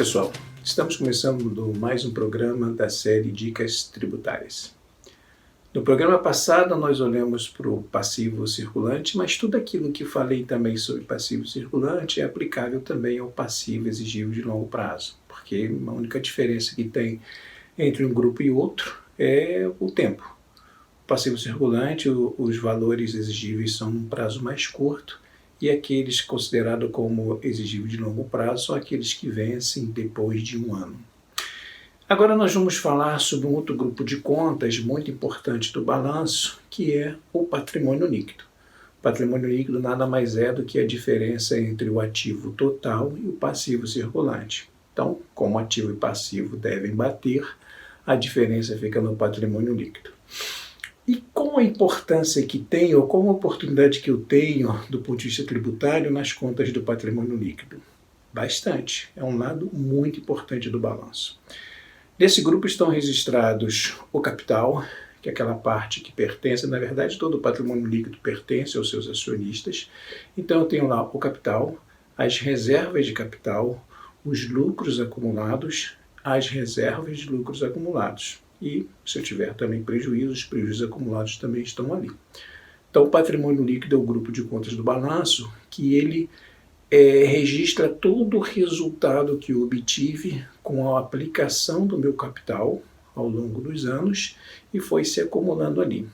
pessoal, estamos começando mais um programa da série Dicas Tributárias. No programa passado nós olhamos para o passivo circulante, mas tudo aquilo que falei também sobre passivo circulante é aplicável também ao passivo exigível de longo prazo, porque a única diferença que tem entre um grupo e outro é o tempo. O passivo circulante, os valores exigíveis são num prazo mais curto, e aqueles considerados como exigíveis de longo prazo são aqueles que vencem depois de um ano. Agora nós vamos falar sobre um outro grupo de contas muito importante do balanço, que é o patrimônio líquido. O patrimônio líquido nada mais é do que a diferença entre o ativo total e o passivo circulante. Então, como ativo e passivo devem bater, a diferença fica no patrimônio líquido. E qual a importância que tem, ou qual a oportunidade que eu tenho do ponto de vista tributário nas contas do patrimônio líquido? Bastante. É um lado muito importante do balanço. Nesse grupo estão registrados o capital, que é aquela parte que pertence, na verdade todo o patrimônio líquido pertence aos seus acionistas. Então eu tenho lá o capital, as reservas de capital, os lucros acumulados, as reservas de lucros acumulados. E se eu tiver também prejuízos, os prejuízos acumulados também estão ali. Então o patrimônio líquido é o grupo de contas do balanço que ele registra todo o resultado que eu obtive com a aplicação do meu capital ao longo dos anos e foi se acumulando ali.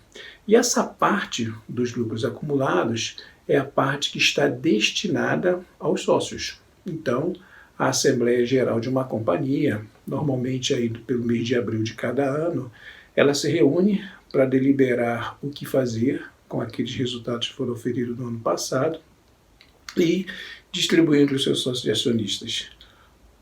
E essa parte dos lucros acumulados é a parte que está destinada aos sócios. Então, a Assembleia Geral de uma companhia, normalmente aí pelo mês de abril de cada ano, ela se reúne para deliberar o que fazer com aqueles resultados que foram oferidos no ano passado e distribuir entre os seus sócios e acionistas.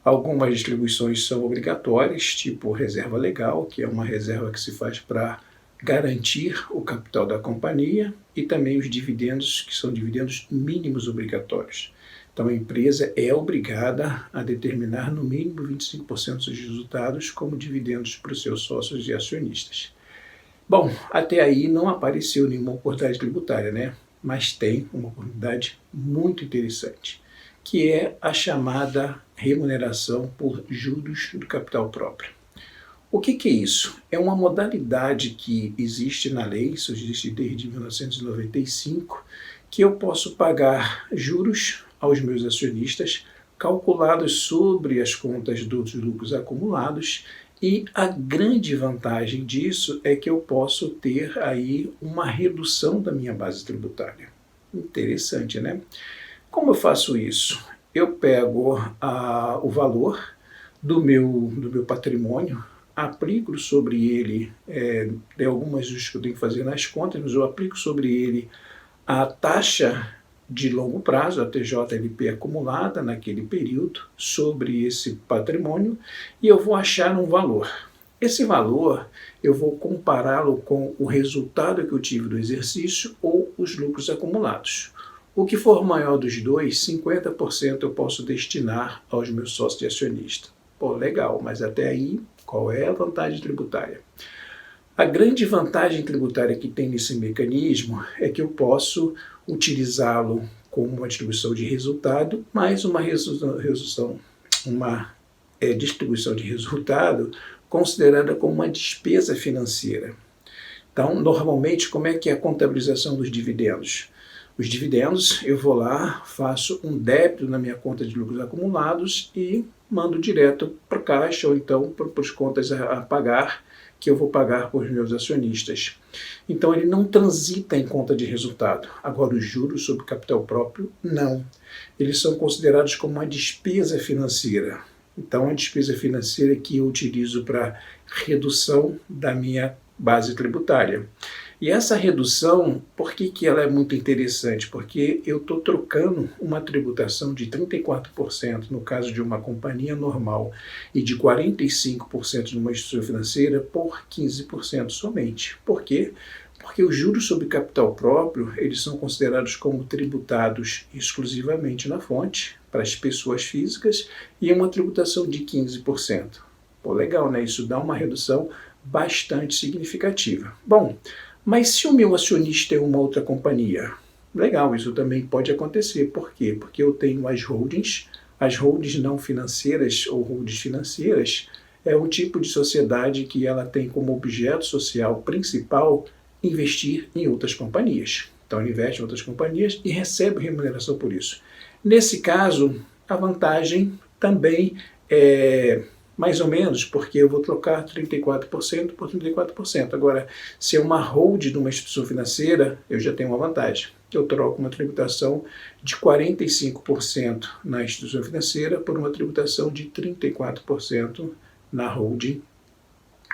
Algumas distribuições são obrigatórias, tipo reserva legal, que é uma reserva que se faz para garantir o capital da companhia, e também os dividendos, que são dividendos mínimos obrigatórios. Então a empresa é obrigada a determinar no mínimo 25% dos resultados como dividendos para os seus sócios e acionistas. Bom, até aí não apareceu nenhuma oportunidade tributária, né? Mas tem uma oportunidade muito interessante, que é a chamada remuneração por juros do capital próprio. O que é isso? É uma modalidade que existe na lei, isso existe desde 1995, que eu posso pagar juros aos meus acionistas, calculados sobre as contas dos lucros acumulados, e a grande vantagem disso é que eu posso ter aí uma redução da minha base tributária. Interessante, né? Como eu faço isso? Eu pego o valor do meu patrimônio, aplico sobre ele, tem algumas ajustes que eu tenho que fazer nas contas, mas eu aplico sobre ele a taxa de longo prazo, a TJLP acumulada naquele período, sobre esse patrimônio, e eu vou achar um valor. Esse valor eu vou compará-lo com o resultado que eu tive do exercício ou os lucros acumulados. O que for maior dos dois, 50% eu posso destinar aos meus sócios e acionistas. Pô, legal, mas até aí, qual é a vantagem tributária? A grande vantagem tributária que tem nesse mecanismo é que eu posso utilizá-lo como uma distribuição de resultado, mais uma distribuição de resultado considerada como uma despesa financeira. Então, normalmente, como é que é a contabilização dos dividendos? Os dividendos, eu vou lá, faço um débito na minha conta de lucros acumulados e mando direto para a caixa ou então para as contas a pagar, que eu vou pagar por meus acionistas. Então ele não transita em conta de resultado. Agora os juros sobre capital próprio, não. Eles são considerados como uma despesa financeira. Então a despesa financeira que eu utilizo para redução da minha base tributária. E essa redução, por que ela é muito interessante? Porque eu estou trocando uma tributação de 34% no caso de uma companhia normal e de 45% numa instituição financeira por 15% somente. Por quê? Porque os juros sobre capital próprio, eles são considerados como tributados exclusivamente na fonte, para as pessoas físicas, e uma tributação de 15%. Pô, legal, né? Isso dá uma redução bastante significativa. Bom, mas se o meu acionista é uma outra companhia, legal, isso também pode acontecer. Por quê? Porque eu tenho as holdings, As holdings não financeiras ou holdings financeiras é um tipo de sociedade que ela tem como objeto social principal investir em outras companhias. Então, ele investe em outras companhias e recebe remuneração por isso. Nesse caso, a vantagem também é mais ou menos, porque eu vou trocar 34% por 34%. Agora, se é uma holding de uma instituição financeira, eu já tenho uma vantagem. Eu troco uma tributação de 45% na instituição financeira por uma tributação de 34% na holding,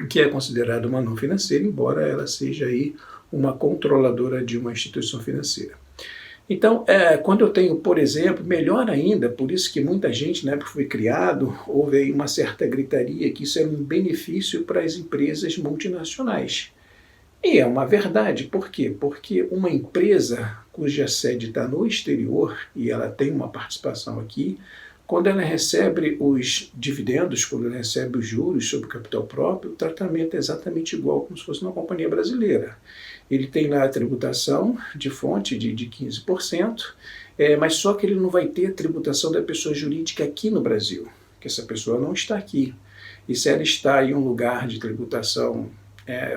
que é considerada uma não financeira, embora ela seja aí uma controladora de uma instituição financeira. Então, quando eu tenho, por exemplo, melhor ainda, por isso que muita gente, na época que foi criado, houve aí uma certa gritaria que isso era um benefício para as empresas multinacionais. E é uma verdade, por quê? Porque uma empresa cuja sede está no exterior e ela tem uma participação aqui, quando ela recebe os dividendos, quando ela recebe os juros sobre o capital próprio, o tratamento é exatamente igual como se fosse uma companhia brasileira. Ele tem lá a tributação de fonte de 15%, mas só que ele não vai ter a tributação da pessoa jurídica aqui no Brasil, que essa pessoa não está aqui. E se ela está em um lugar de tributação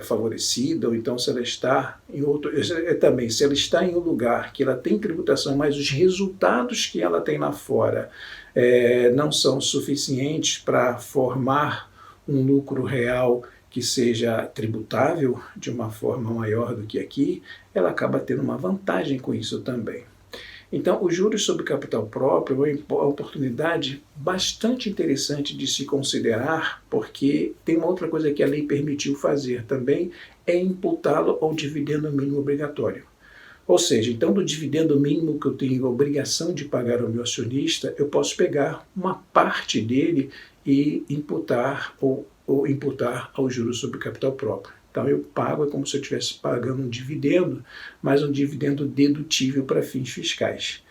favorecida, ou então se ela está em outro, também se ela está em um lugar que ela tem tributação, mas os resultados que ela tem lá fora não são suficientes para formar um lucro real que seja tributável de uma forma maior do que aqui, ela acaba tendo uma vantagem com isso também. Então, os juros sobre capital próprio é uma oportunidade bastante interessante de se considerar, porque tem uma outra coisa que a lei permitiu fazer também, é imputá-lo ao dividendo mínimo obrigatório. Ou seja, então do dividendo mínimo que eu tenho a obrigação de pagar ao meu acionista, eu posso pegar uma parte dele e imputar ou imputar ao juros sobre capital próprio. Então eu pago, é como se eu estivesse pagando um dividendo, mas um dividendo dedutível para fins fiscais.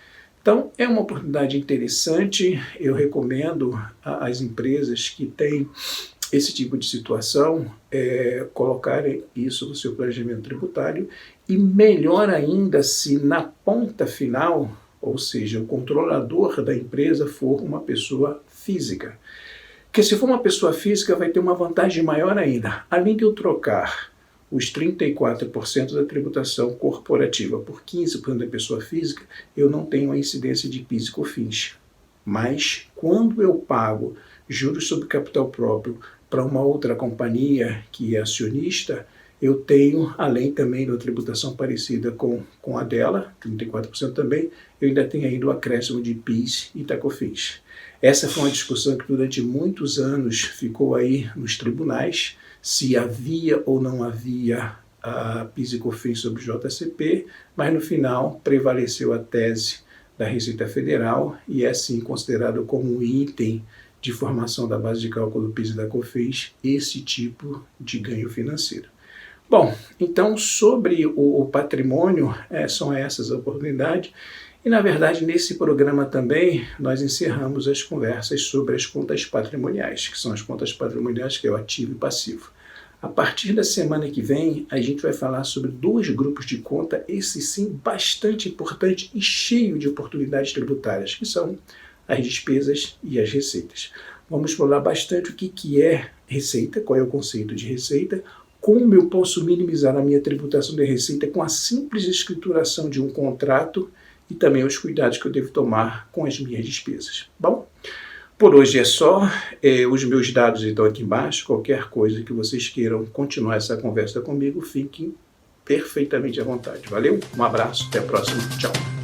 Então é uma oportunidade interessante, eu recomendo às empresas que têm esse tipo de situação colocarem isso no seu planejamento tributário e melhor ainda se na ponta final, ou seja, o controlador da empresa for uma pessoa física. Porque se for uma pessoa física vai ter uma vantagem maior ainda. Além de eu trocar os 34% da tributação corporativa por 15% da pessoa física, eu não tenho a incidência de PIS e COFINS. Mas quando eu pago juros sobre capital próprio para uma outra companhia que é acionista, eu tenho, além também da tributação parecida com a dela, 34% também, eu ainda tenho ainda o acréscimo de PIS e COFINS. Essa foi uma discussão que durante muitos anos ficou aí nos tribunais, se havia ou não havia a PIS e COFINS sobre o JCP, mas no final prevaleceu a tese da Receita Federal e é assim considerado como um item de formação da base de cálculo do PIS e da COFINS esse tipo de ganho financeiro. Bom, então sobre o patrimônio, são essas as oportunidades. E, na verdade, nesse programa também, nós encerramos as conversas sobre as contas patrimoniais, que são as contas patrimoniais que é o ativo e passivo. A partir da semana que vem, a gente vai falar sobre 2 grupos de conta, esse sim, bastante importante e cheio de oportunidades tributárias, que são as despesas e as receitas. Vamos explorar bastante o que é receita, qual é o conceito de receita, como eu posso minimizar a minha tributação de receita com a simples escrituração de um contrato e também os cuidados que eu devo tomar com as minhas despesas. Bom, por hoje é só. Os meus dados estão aqui embaixo. Qualquer coisa que vocês queiram continuar essa conversa comigo, fiquem perfeitamente à vontade. Valeu, um abraço, até a próxima, tchau.